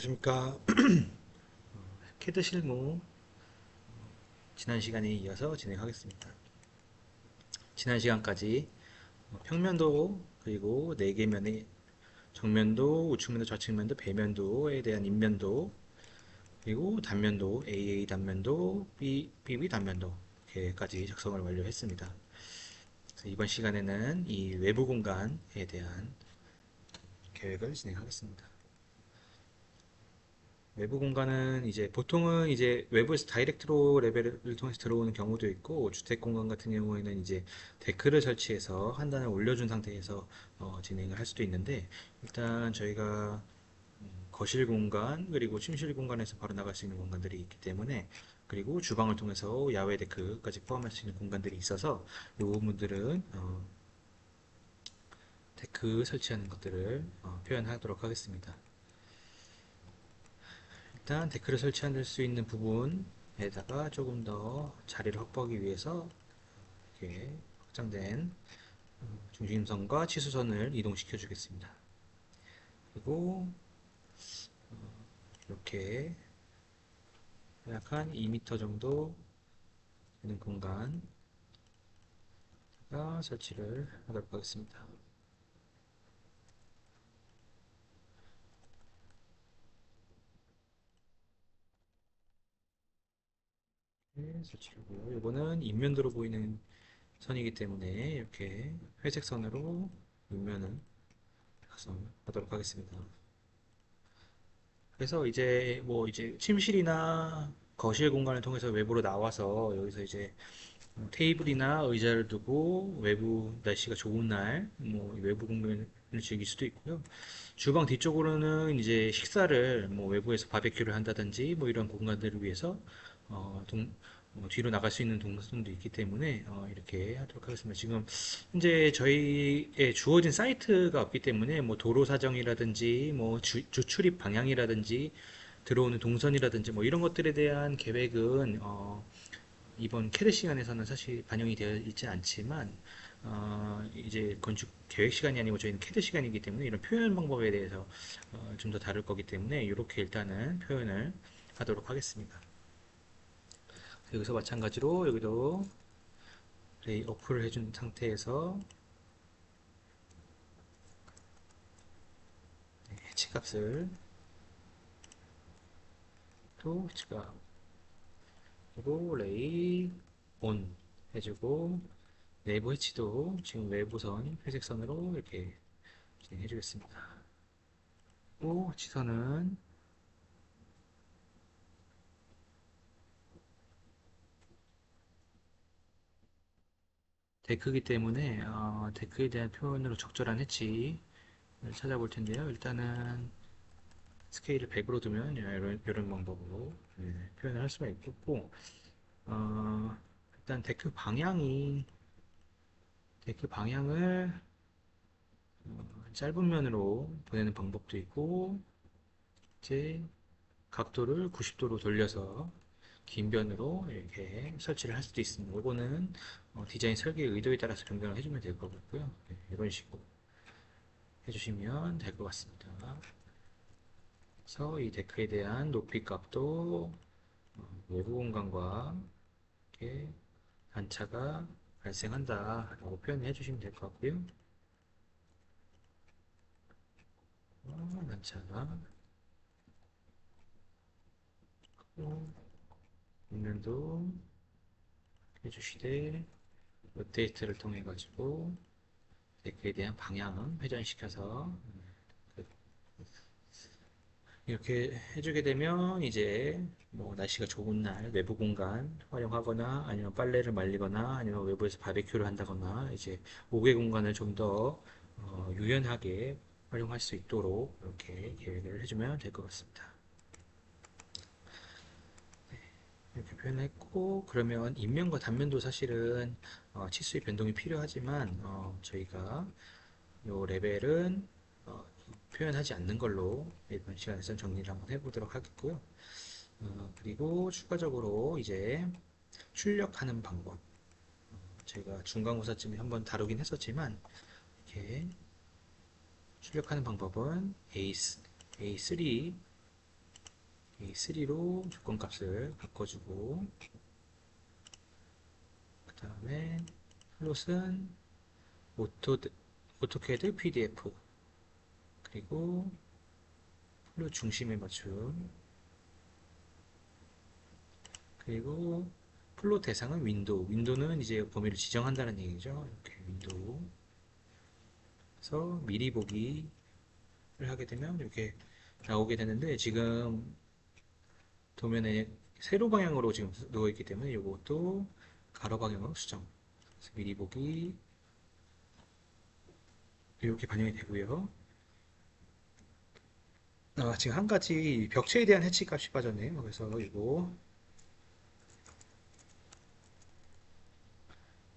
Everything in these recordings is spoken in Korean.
안녕하십니까. 캐드 실무 지난 시간에 이어서 진행하겠습니다. 지난 시간까지 평면도 그리고 4개면의 정면도, 우측면도, 좌측면도, 배면도에 대한 인면도 그리고 단면도, AA 단면도, BB 단면도 이렇게까지 작성을 완료했습니다. 그래서 이번 시간에는 이 외부 공간에 대한 계획을 진행하겠습니다. 외부 공간은 이제 보통은 이제 외부에서 다이렉트로 레벨을 통해서 들어오는 경우도 있고, 주택 공간 같은 경우에는 이제 데크를 설치해서 한 단을 올려준 상태에서 진행을 할 수도 있는데, 일단 저희가 거실 공간 그리고 침실 공간에서 바로 나갈 수 있는 공간들이 있기 때문에, 그리고 주방을 통해서 야외 데크까지 포함할 수 있는 공간들이 있어서 이 부분들은 데크 설치하는 것들을 표현하도록 하겠습니다. 일단 데크를 설치할 수 있는 부분에다가 조금 더 자리를 확보하기 위해서 이렇게 확장된 중심선과 치수선을 이동시켜 주겠습니다. 그리고 이렇게 약 한 2m 정도 되는 공간에다가 설치를 하도록 하겠습니다. 네, 설치하고요. 이거는 인면도로 보이는 선이기 때문에 이렇게 회색 선으로 인면을 작성하도록 하겠습니다. 그래서 이제 뭐 이제 침실이나 거실 공간을 통해서 외부로 나와서 여기서 이제 테이블이나 의자를 두고 외부 날씨가 좋은 날 뭐 외부 공간을 즐길 수도 있고요. 주방 뒤쪽으로는 이제 식사를 뭐 외부에서 바베큐를 한다든지 뭐 이런 공간들을 위해서 뒤로 나갈 수 있는 동선도 있기 때문에 이렇게 하도록 하겠습니다. 지금 현재 저희의 주어진 사이트가 없기 때문에 뭐 도로 사정이라든지 뭐 주출입 방향이라든지 들어오는 동선이라든지 뭐 이런 것들에 대한 계획은 이번 캐드 시간에서는 사실 반영이 되어 있지 않지만 이제 건축 계획 시간이 아니고 저희는 캐드 시간이기 때문에 이런 표현 방법에 대해서 좀 더 다룰 거기 때문에 이렇게 일단은 표현을 하도록 하겠습니다. 여기서 마찬가지로 여기도 레이 어플을 해준 상태에서 해치 값을 또 해치가 그리고 레이 온 해주고 내부 해치도 지금 외부선 회색선으로 이렇게 진행해 주겠습니다. 또 지선은 데크이기 때문에 데크에 대한 표현으로 적절한 해치를 찾아볼 텐데요. 일단은 스케일을 100으로 두면 이런 방법으로 표현을 할 수가 있겠고 어, 일단 데크 방향을 짧은 면으로 보내는 방법도 있고 이제 각도를 90도로 돌려서 긴 변으로 이렇게 설치를 할 수도 있습니다. 이거는 디자인 설계 의도에 따라서 변경을 해주면 될 것 같고요. 네, 이런 식으로 해주시면 될 것 같습니다. 그래서 이 데크에 대한 높이 값도 외부 공간과 이렇게 단차가 발생한다 라고 표현해 주시면 될 것 같고요. 단차가 있는도 해주시되 업데이트를 통해 가지고 데크에 대한 방향은 회전시켜서 이렇게 해주게 되면 이제 뭐 날씨가 좋은 날 외부 공간 활용하거나 아니면 빨래를 말리거나 아니면 외부에서 바베큐를 한다거나 이제 5개 공간을 좀 더 유연하게 활용할 수 있도록 이렇게 계획을 해주면 될 것 같습니다. 이렇게 표현했고 그러면 인면과 단면도 사실은 치수의 변동이 필요하지만 저희가 요 레벨은 표현하지 않는 걸로 이번 시간에서 정리를 한번 해보도록 하겠고요. 그리고 추가적으로 이제 출력하는 방법. 제가 중간고사쯤에 한번 다루긴 했었지만, 이렇게 출력하는 방법은 A3 이 3로 조건값을 바꿔주고, 그 다음에 플롯은 오토, 오토캐드 PDF, 그리고 플롯 중심에 맞춤, 그리고 플롯 대상은 윈도우. 윈도우는 이제 범위를 지정한다는 얘기죠. 이렇게 윈도우. 그래서 미리 보기를 하게 되면 이렇게 나오게 되는데, 지금 도면에 세로 방향으로 지금 누워 있기 때문에 이것도 가로 방향으로 수정. 그래서 미리 보기 이렇게 반영이 되고요. 지금 한 가지 벽체에 대한 해치 값이 빠졌네요. 그래서 이거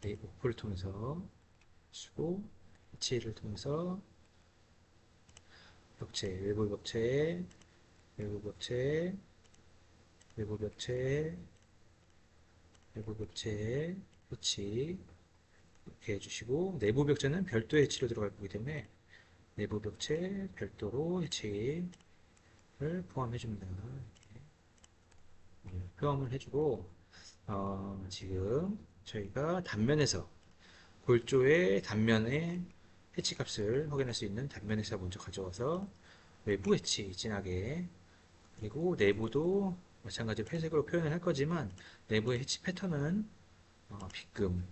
오프를 통해서 주고 해치를 통해서 벽체, 외부 벽체, 외부 벽체, 외부 벽체, 외부 벽체 해치 이렇게 해주시고, 내부 벽체는 별도 해치로 들어갈 거기 때문에 내부 벽체 별도로 해치를 포함해 줍니다. 포함을 해주고, 지금 저희가 단면에서 골조의 단면의 해치 값을 확인할 수 있는 단면에서 먼저 가져와서 외부 해치 진하게, 그리고 내부도 마찬가지로 회색으로 표현을 할 거지만 내부의 해치 패턴은 B금,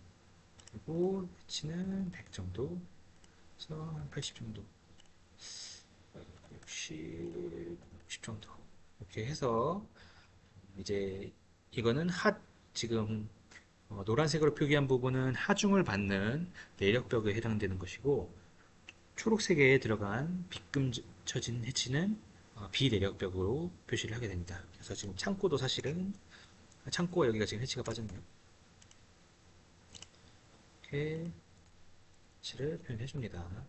그리고 해치는 100 정도, 그래서 한 80 정도, 60 정도 이렇게 해서, 이제 이거는 지금 노란색으로 표기한 부분은 하중을 받는 내력벽에 해당되는 것이고, 초록색에 들어간 빗금 쳐진 해치는 비내력벽으로 표시를 하게 됩니다. 그래서 지금 창고도 사실은, 창고가 여기가 지금 해치가 빠졌네요. 이렇게 해치를 표현해 줍니다.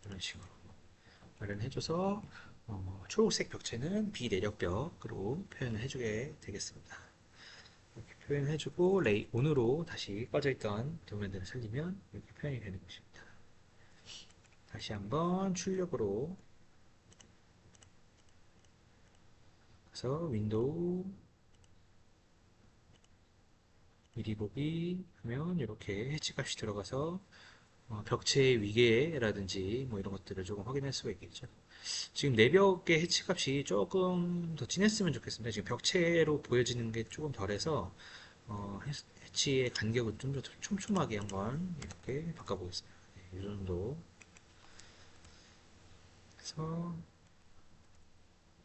이런 식으로 마련해줘서 초록색 벽체는 비내력벽으로 표현을 해주게 되겠습니다. 이렇게 표현해주고 온으로 다시 꺼져있던 도면들을 살리면 이렇게 표현이 되는 것입니다. 다시 한번 출력으로 그래서 윈도우 미리 보기 하면 이렇게 해치 값이 들어가서 벽체의 위계라든지 뭐 이런 것들을 조금 확인할 수가 있겠죠. 지금 내벽의 해치 값이 조금 더 진했으면 좋겠습니다. 지금 벽체로 보여지는 게 조금 덜해서 해치의 간격을 좀 더 촘촘하게 한번 이렇게 바꿔보겠습니다. 네, 이 정도. 그래서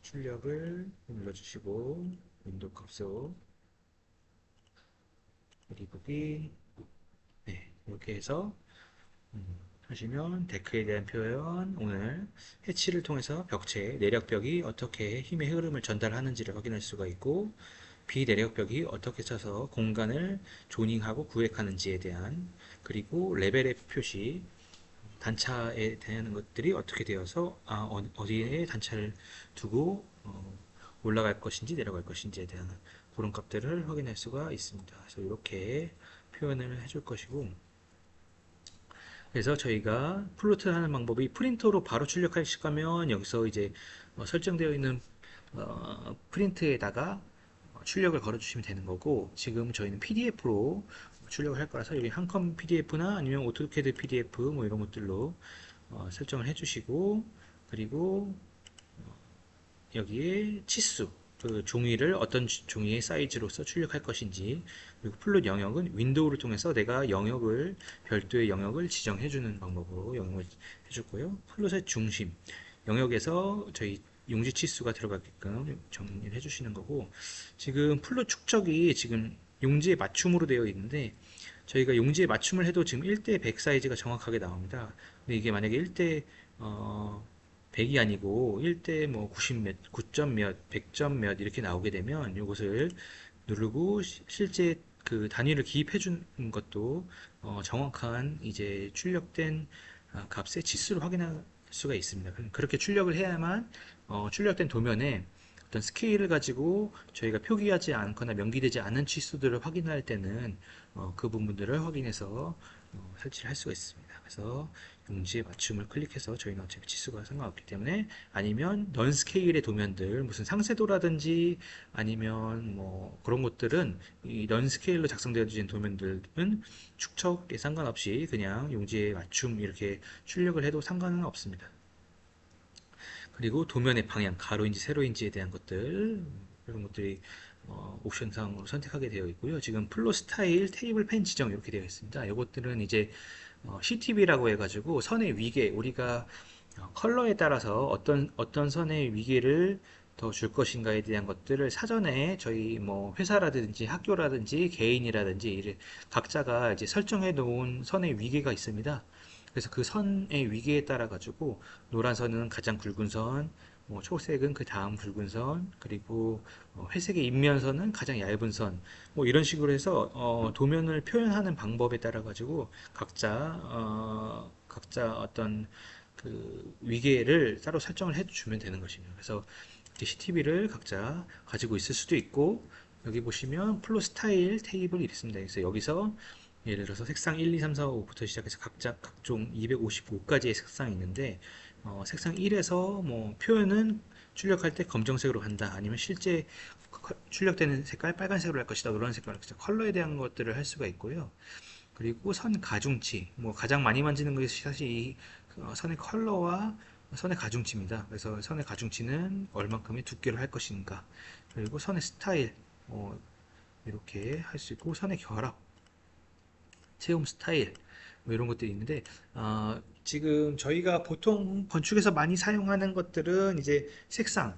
출력을 눌러주시고 윈도우 값으로 미리 보기, 네, 이렇게 해서 하시면 데크에 대한 표현, 오늘 해치를 통해서 벽체, 내력벽이 어떻게 힘의 흐름을 전달하는지를 확인할 수가 있고, 비내력벽이 어떻게 쳐서 공간을 조닝하고 구획하는지에 대한, 그리고 레벨의 표시, 단차에 대한 것들이 어떻게 되어서 어디에 단차를 두고 올라갈 것인지 내려갈 것인지에 대한 그런 값들을 확인할 수가 있습니다. 그래서 이렇게 표현을 해줄 것이고, 그래서 저희가 플로트를 하는 방법이 프린터로 바로 출력하실 거면 여기서 이제 설정되어 있는 프린트에다가 출력을 걸어 주시면 되는 거고, 지금 저희는 PDF로 출력을 할 거라서 여기 한컴 PDF나 아니면 오토캐드 PDF 뭐 이런 것들로 설정을 해 주시고, 그리고 여기에 치수, 그 종이를 어떤 종이의 사이즈로서 출력할 것인지, 그리고 플롯 영역은 윈도우를 통해서 내가 영역을, 별도의 영역을 지정해 주는 방법으로 영역을 해줬고요. 플롯의 중심 영역에서 저희 용지 치수가 들어가게끔 정리를 해주시는 거고, 지금 플롯 축적이 지금 용지의 맞춤으로 되어 있는데, 저희가 용지에 맞춤을 해도 지금 1대 100 사이즈가 정확하게 나옵니다. 근데 이게 만약에 1대 100이 아니고 1대 뭐 90 몇, 9점 몇, 100점 몇 이렇게 나오게 되면 이것을 누르고 실제 그 단위를 기입해 준 것도 정확한 이제 출력된 값의 치수를 확인할 수가 있습니다. 그렇게 출력을 해야만 출력된 도면에 어떤 스케일을 가지고 저희가 표기하지 않거나 명기되지 않은 치수들을 확인할 때는 그 부분들을 확인해서 설치를 할 수가 있습니다. 그래서 용지의 맞춤을 클릭해서 저희는 어차피 치수가 상관없기 때문에 아니면 넌 스케일의 도면들 무슨 상세도라든지 아니면 뭐 그런 것들은 이 넌 스케일로 작성되어진 도면들은 축척에 상관없이 그냥 용지의 맞춤 이렇게 출력을 해도 상관은 없습니다. 그리고 도면의 방향, 가로인지 세로인지에 대한 것들 이런 것들이 옵션상으로 선택하게 되어 있고요. 지금 플로 스타일, 테이블 펜 지정 이렇게 되어 있습니다. 이것들은 이제 CTB라고 해가지고 선의 위계, 우리가 컬러에 따라서 어떤 선의 위계를 더 줄 것인가에 대한 것들을 사전에 저희 뭐 회사라든지 학교라든지 개인이라든지 각자가 이제 설정해 놓은 선의 위계가 있습니다. 그래서 그 선의 위계에 따라 가지고 노란 선은 가장 굵은 선, 뭐 초록색은 그 다음 굵은 선, 그리고 회색의 입면선은 가장 얇은 선, 뭐 이런 식으로 해서 도면을 표현하는 방법에 따라 가지고 각자 어떤 그 위계를 따로 설정을 해주면 되는 것입니다. 그래서 CTB를 각자 가지고 있을 수도 있고 여기 보시면 플로 스타일 테이블이 있습니다. 그래서 여기서 예를 들어서 색상 1, 2, 3, 4, 5부터 시작해서 각종 255가지의 색상이 있는데 색상 1에서 뭐 표현은 출력할 때 검정색으로 한다. 아니면 실제 출력되는 색깔 빨간색으로 할 것이다. 노란색으로 할 것이다. 컬러에 대한 것들을 할 수가 있고요. 그리고 선 가중치, 뭐 가장 많이 만지는 것이 사실 이 선의 컬러와 선의 가중치입니다. 그래서 선의 가중치는 얼만큼의 두께로 할 것인가. 그리고 선의 스타일, 이렇게 할 수 있고 선의 결합, 체험 스타일 뭐 이런 것들이 있는데 지금 저희가 보통 건축에서 많이 사용하는 것들은 이제 색상에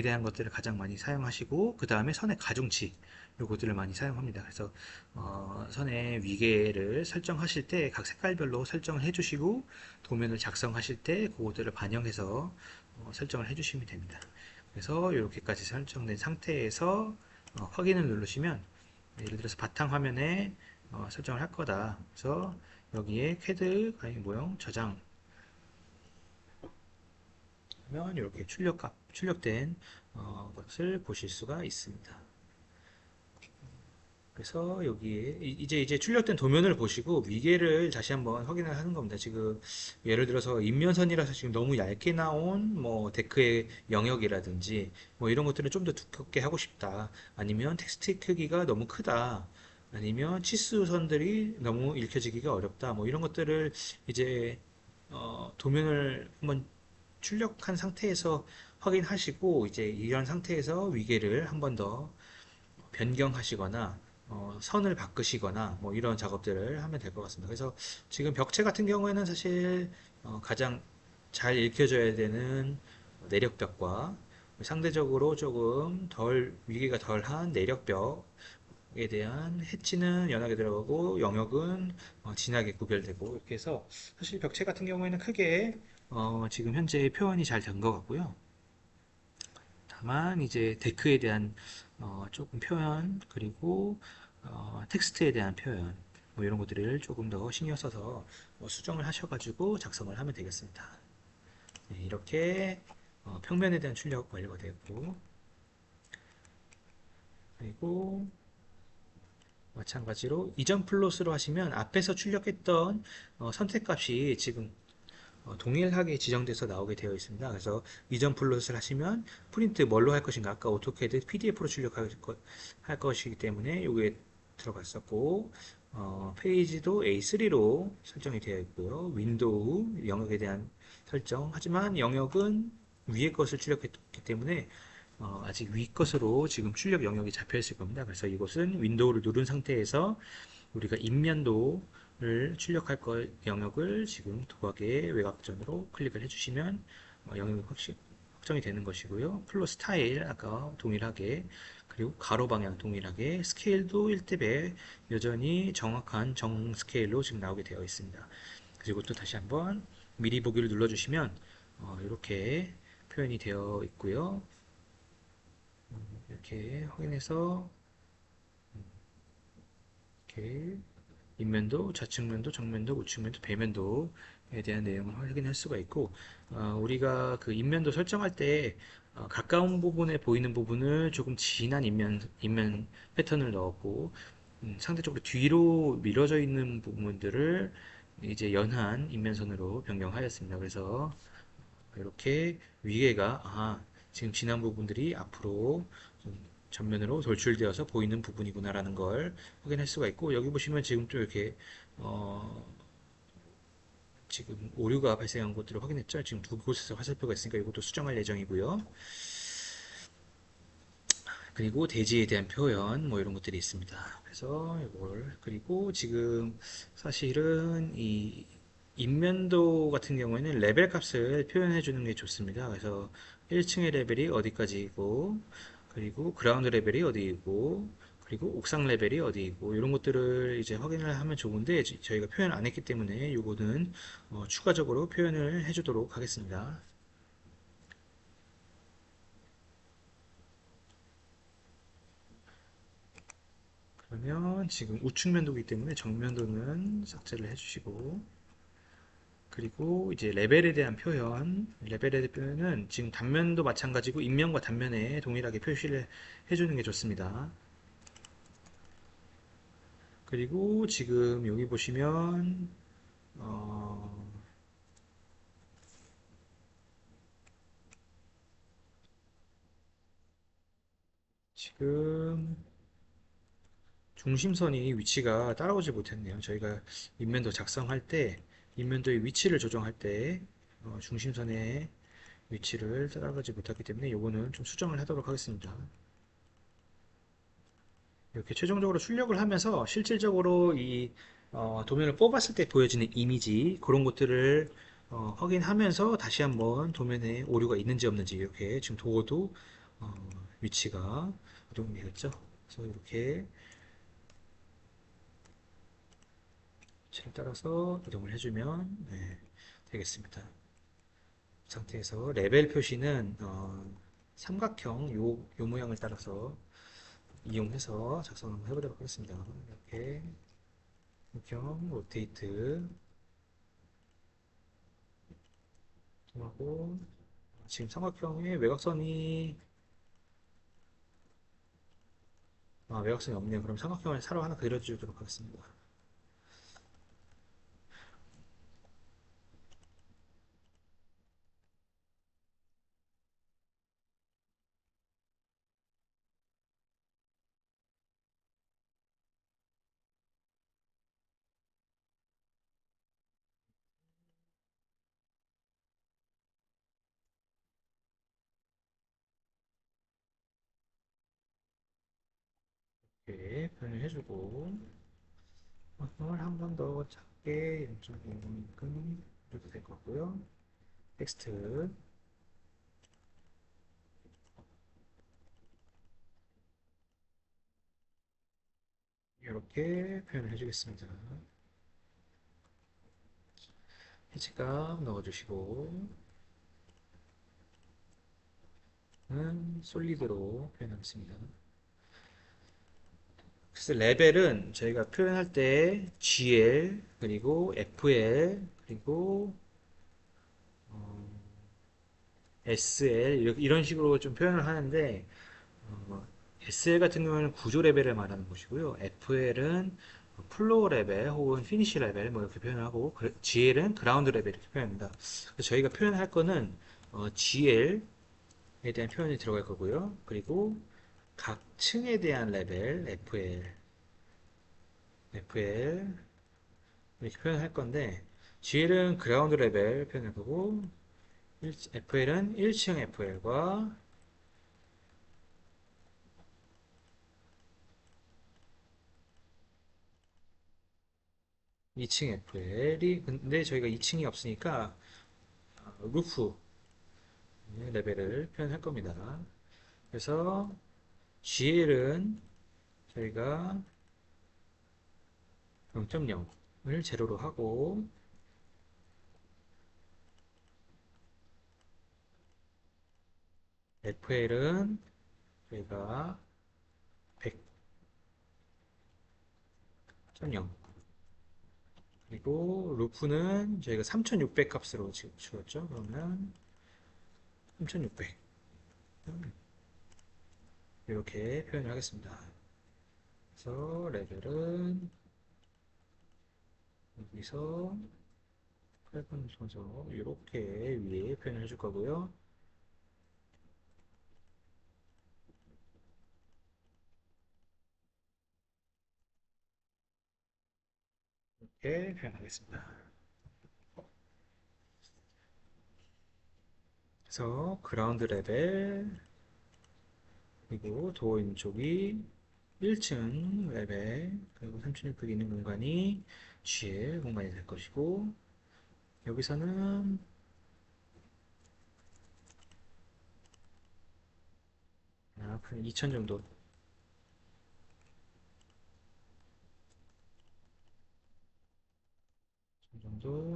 대한 것들을 가장 많이 사용하시고 그 다음에 선의 가중치 요것들을 많이 사용합니다. 그래서 선의 위계를 설정하실 때 각 색깔별로 설정을 해주시고 도면을 작성하실 때 그것들을 반영해서 설정을 해주시면 됩니다. 그래서 이렇게까지 설정된 상태에서 확인을 누르시면 예를 들어서 바탕화면에 설정을 할 거다. 그래서 여기에 캐드 가행 모형 저장 하면 이렇게 출력된 것을 보실 수가 있습니다. 그래서 여기에 이제 출력된 도면을 보시고 위계를 다시 한번 확인을 하는 겁니다. 지금 예를 들어서 인면선이라서 지금 너무 얇게 나온 뭐 데크의 영역이라든지 뭐 이런 것들을 좀 더 두껍게 하고 싶다. 아니면 텍스트 크기가 너무 크다. 아니면 치수선들이 너무 읽혀지기가 어렵다. 뭐 이런 것들을 이제 도면을 한번 출력한 상태에서 확인하시고 이제 이런 상태에서 위계를 한번 더 변경하시거나 선을 바꾸시거나 뭐 이런 작업들을 하면 될 것 같습니다. 그래서 지금 벽체 같은 경우에는 사실 가장 잘 읽혀져야 되는 내력벽과 상대적으로 조금 덜 위계가 덜한 내력벽에 대한 해치는 연하게 들어가고 영역은 진하게 구별되고 이렇게 해서 사실 벽체 같은 경우에는 크게 지금 현재 표현이 잘 된 것 같고요. 다만 이제 데크에 대한 조금 표현 그리고 텍스트에 대한 표현 뭐 이런 것들을 조금 더 신경 써서 수정을 하셔가지고 작성을 하면 되겠습니다. 네, 이렇게 평면에 대한 출력 완료가 되었고 그리고 마찬가지로 이전 플롯으로 하시면 앞에서 출력했던 선택값이 지금 동일하게 지정돼서 나오게 되어 있습니다. 그래서 이전 플롯을 하시면 프린트 뭘로 할 것인가 아까 오토캐드 PDF로 출력할 것이기 때문에 이게 들어갔었고 페이지도 A3로 설정이 되어 있고요. 윈도우 영역에 대한 설정 하지만 영역은 위의 것을 출력했기 때문에 아직 위 것으로 지금 출력 영역이 잡혀 있을 겁니다. 그래서 이것은 윈도우를 누른 상태에서 우리가 인면도를 출력할 영역을 지금 도박의 외곽전으로 클릭을 해주시면 영역이 확정이 되는 것이고요. 플로 스타일 아까 동일하게 그리고 가로 방향 동일하게 스케일도 1대100 여전히 정확한 정 스케일로 지금 나오게 되어 있습니다. 그리고 또 다시 한번 미리 보기를 눌러주시면 이렇게 표현이 되어 있고요. 이렇게 확인해서 이렇게 인면도, 좌측면도, 정면도, 우측면도, 배면도에 대한 내용을 확인할 수가 있고 우리가 그 인면도 설정할 때 가까운 부분에 보이는 부분을 조금 진한 인면 패턴을 넣었고 상대적으로 뒤로 밀어져 있는 부분들을 이제 연한 인면선으로 변경하였습니다. 그래서 이렇게 위에가 지금 지난 부분들이 앞으로 좀 전면으로 돌출되어서 보이는 부분이구나라는 걸 확인할 수가 있고 여기 보시면 지금 좀 이렇게 어, 지금 오류가 발생한 것들을 확인했죠. 지금 두 곳에서 화살표가 있으니까 이것도 수정할 예정이고요. 그리고 대지에 대한 표현 뭐 이런 것들이 있습니다. 그래서 이걸 그리고 지금 사실은 이 인면도 같은 경우에는 레벨 값을 표현해 주는 게 좋습니다. 그래서 1층의 레벨이 어디까지이고 그리고 그라운드 레벨이 어디이고 그리고 옥상 레벨이 어디이고 이런 것들을 이제 확인을 하면 좋은데 저희가 표현 안 했기 때문에 이거는 추가적으로 표현을 해주도록 하겠습니다. 그러면 지금 우측 면도기 때문에 정면도는 삭제를 해주시고 그리고 이제 레벨에 대한 표현 레벨에 대한 표현은 지금 단면도 마찬가지고 인면과 단면에 동일하게 표시를 해주는 게 좋습니다. 그리고 지금 여기 보시면 어, 지금 중심선이 위치가 따라오지 못했네요. 저희가 인면도 작성할 때 인면도의 위치를 조정할 때 중심선의 위치를 따라가지 못했기 때문에 요거는 좀 수정을 하도록 하겠습니다. 이렇게 최종적으로 출력을 하면서 실질적으로 이 도면을 뽑았을 때 보여지는 이미지 그런 것들을 확인하면서 다시 한번 도면에 오류가 있는지 없는지 이렇게 지금 도어도 어, 위치가 이동되었죠. 그래서 이렇게 위치를 따라서 이동을 해주면 되겠습니다. 이 상태에서 레벨 표시는 삼각형 요 모양을 따라서 이용해서 작성을 한번 해보도록 하겠습니다. 이렇게 삼각형 로테이트 하고 지금 삼각형의 외곽선이 없네요. 그럼 삼각형을 새로 하나 그려주도록 하겠습니다. 이렇게 표현을 해주고 삼각형을 한 번 더 작게 0.5만큼 이렇게 될 거고요. 텍스트 이렇게 표현을 해주겠습니다. 해지값 넣어주시고 솔리드로 표현하겠습니다. 그래서 레벨은 저희가 표현할 때 GL 그리고 FL 그리고 SL 이런 식으로 좀 표현을 하는데 SL 같은 경우는 구조 레벨을 말하는 것이고요. FL은 플로어 레벨 혹은 피니시 레벨 뭐 이렇게 표현하고 GL은 그라운드 레벨 이렇게 표현합니다. 그래서 저희가 표현할 거는 GL에 대한 표현이 들어갈 거고요. 그리고 각 층에 대한 레벨 FL 이렇게 표현할 건데 GL은 그라운드 레벨 표현할 거고 FL은 1층 FL과 2층 FL이 근데 저희가 2층이 없으니까 루프 레벨을 표현할 겁니다. 그래서 GL은 저희가 0.0을 제로로 하고 FL은 저희가 100.0 그리고 루프는 저희가 3600 값으로 지금 주었죠. 그러면 3600 이렇게 표현을 하겠습니다. 그래서 레벨은 여기서 8번 순서 이렇게 위에 표현을 해줄 거고요. 이렇게 표현하겠습니다. 그래서 그라운드 레벨 그리고 도어 있는 쪽이 1층 레벨 그리고 3층 있는 공간이 GL 공간이 될 것이고 여기서는 2000 정도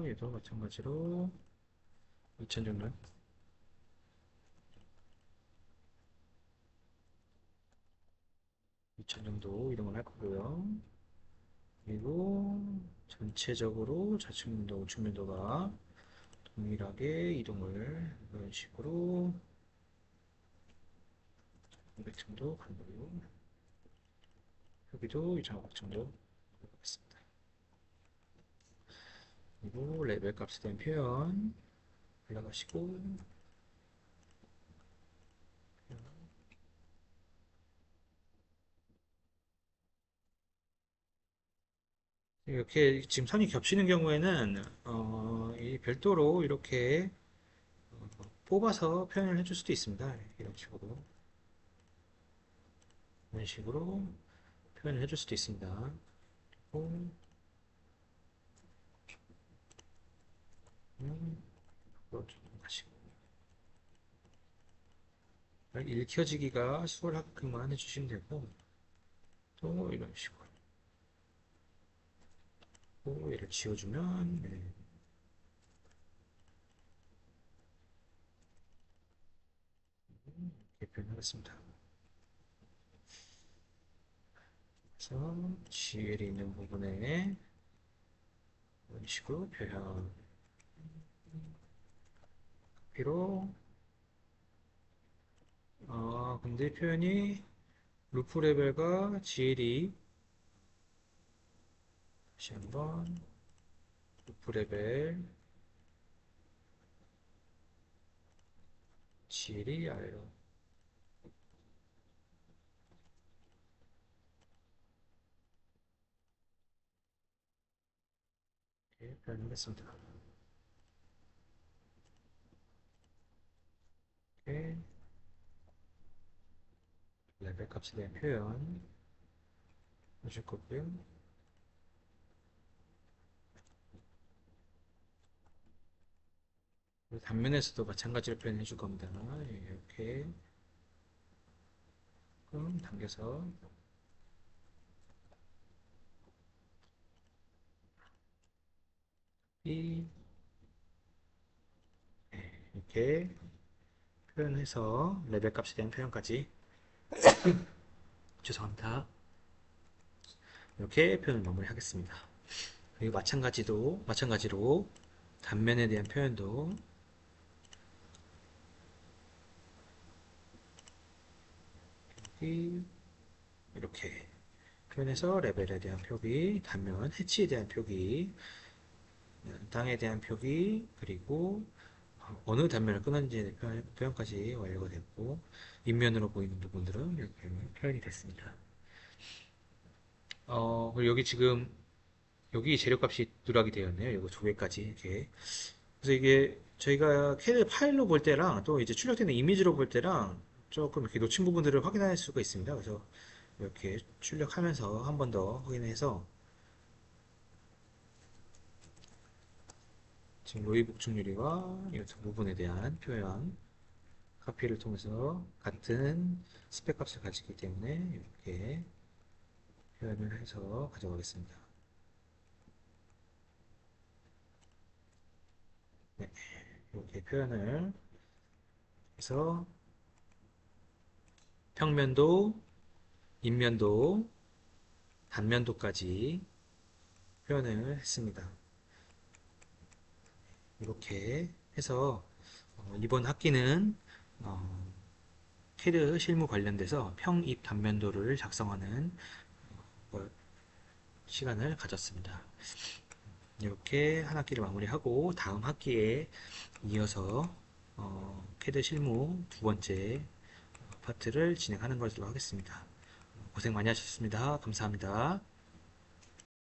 얘도 마찬가지로 2000 정도 2000 정도 이동을 할 거고요. 그리고 전체적으로 좌측면도 우측면도가 동일하게 이동을 이런 식으로 500 정도 가고요. 여기도 2,500 정도 하겠습니다. 그리고 레벨 값에 대한 표현 올라가시고 이렇게 지금 선이 겹치는 경우에는 이 별도로 이렇게 뽑아서 표현을 해줄 수도 있습니다. 이런 식으로 표현을 해줄 수도 있습니다. 그리고 이걸 좀 하시고 읽혀지기가 수월하게만 해주시면 되고 또 이런 식으로 또 얘를 지워주면 네, 이렇게 표현하겠습니다. 그래서 GL이 있는 부분에 이런 식으로 표현 비록 근데 표현이 루프 레벨과 GL이 다시 한번 루프 레벨 GL이 아래로 이렇게 표현하겠습니다. 이렇게 레벨 값에 대한 표현 해줄 거고요. 단면에서도 마찬가지로 표현해 줄 겁니다. 이렇게 조금 당겨서 이 이렇게 표현해서 레벨 값에 대한 표현까지 죄송합니다. 이렇게 표현을 마무리하겠습니다. 그리고 마찬가지로 단면에 대한 표현도 이렇게 표현해서 레벨에 대한 표기, 단면 해치에 대한 표기, 땅에 대한 표기, 그리고 어느 단면을 끊었는지의 표현까지 완료가 됐고 인면으로 보이는 부분들은 이렇게 표현이 됐습니다. 그리고 여기 지금 여기 재료값이 누락이 되었네요. 이거 두 개까지 이렇게. 그래서 이게 저희가 캐드 파일로 볼 때랑 또 이제 출력되는 이미지로 볼 때랑 조금 이렇게 놓친 부분들을 확인할 수가 있습니다. 그래서 이렇게 출력하면서 한 번 더 확인해서 지금 로이 복층유리와 이 부분에 대한 표현 카피를 통해서 같은 스펙 값을 가지기 때문에 이렇게 표현을 해서 가져가겠습니다. 네, 이렇게 표현을 해서 평면도, 인면도, 단면도까지 표현을 했습니다. 이렇게 해서 이번 학기는 캐드 실무 관련돼서 평입 단면도를 작성하는 시간을 가졌습니다. 이렇게 한 학기를 마무리하고 다음 학기에 이어서 캐드 실무 두 번째 파트를 진행하는 것으로 하겠습니다. 고생 많이 하셨습니다. 감사합니다.